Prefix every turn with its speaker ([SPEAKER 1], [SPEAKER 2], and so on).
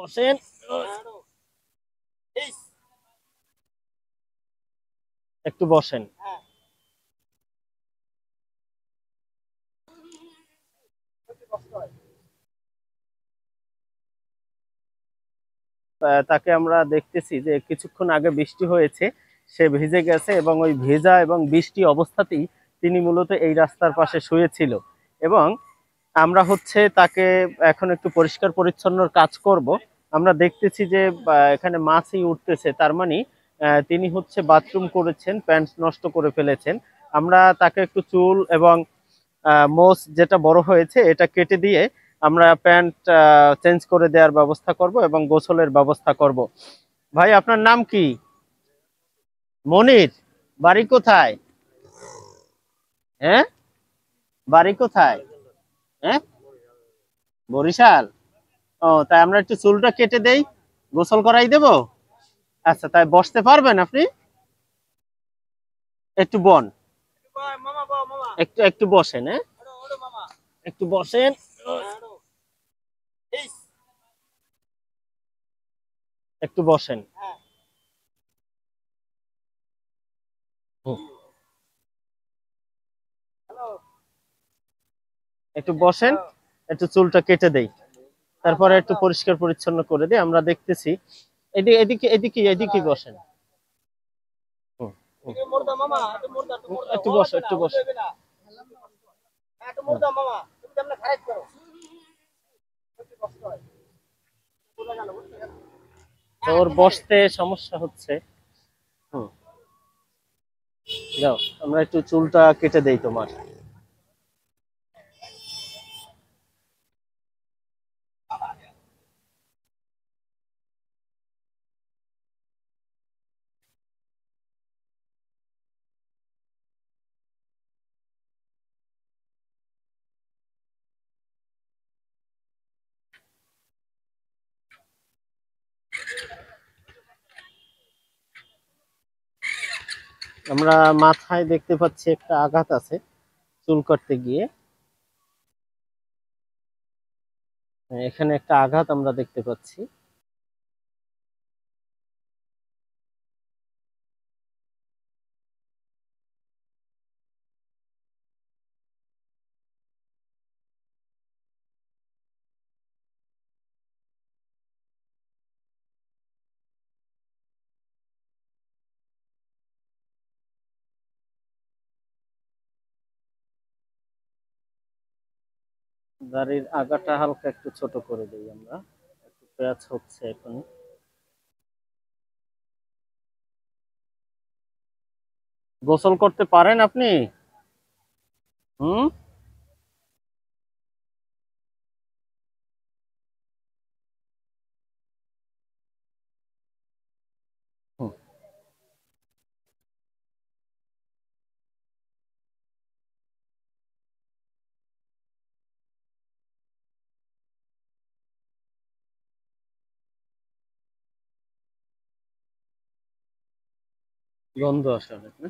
[SPEAKER 1] বসেন। একটু বসেন। তাকে আমরা দেখতেছি যে কিছুক্ষণ আগে বৃষ্টি হয়েছে, সে ভিজে গেছে এবং ওই ভেজা এবং বৃষ্টি অবস্থাতেই তিনি মূলত এই রাস্তার পাশে শুয়েছিল। এবং আমরা হচ্ছে তাকে এখন একটু পরিষ্কার পরিচ্ছন্নর কাজ করব। আমরা দেখতেছি যে এখানে মাছই উঠতেছে, তার মানে তিনি হচ্ছে বাথরুম করেছেন, প্যান্ট নষ্ট করে ফেলেছেন। আমরা তাকে একটু চুল এবং মোজ যেটা বড় হয়েছে এটা কেটে দিয়ে আমরা প্যান্ট চেঞ্জ করে দেওয়ার ব্যবস্থা করব এবং গোসলের ব্যবস্থা করব। ভাই, আপনার নাম কি? মনির। বাড়ি কোথায়? হ্যাঁ, বাড়ি কোথায়? হ্যাঁ, বরিশাল। ও, তাই আমরা একটু চুলটা কেটে দেই, গোসল করাই দেব। আচ্ছা, তাই বসতে পারবেন আপনি? একটু বন, একটু একটু বসেন। হ্যাঁ, একটু বসেন। একটু বসেন। হুম, একটু বসেন, একটু চুলটা কেটে দেই, তারপরে একটু পরিষ্কার পরিচ্ছন্ন করে দিই। আমরা দেখতেছি। এদিকে এদিকে এদিকে এদিকে বসেন। হুম, হুম। একটু বসো, একটু বসো। তো ওর বসতে সমস্যা হচ্ছে। হুম, যাও, আমরা একটু চুলটা কেটে দেই তোমার। আমরা মাথায় দেখতে পাচ্ছি একটা আঘাত আছে চুল কাটতে গিয়ে। এখানে একটা আঘাত আমরা দেখতে পাচ্ছি। দাড়ির আগাটা হালকা একটু ছোট করে দেই আমরা, একটু প্যাচ হচ্ছে এখন। গোসল করতে পারেন আপনি? হুম, হুম। গন্ধ আসে অনেক না?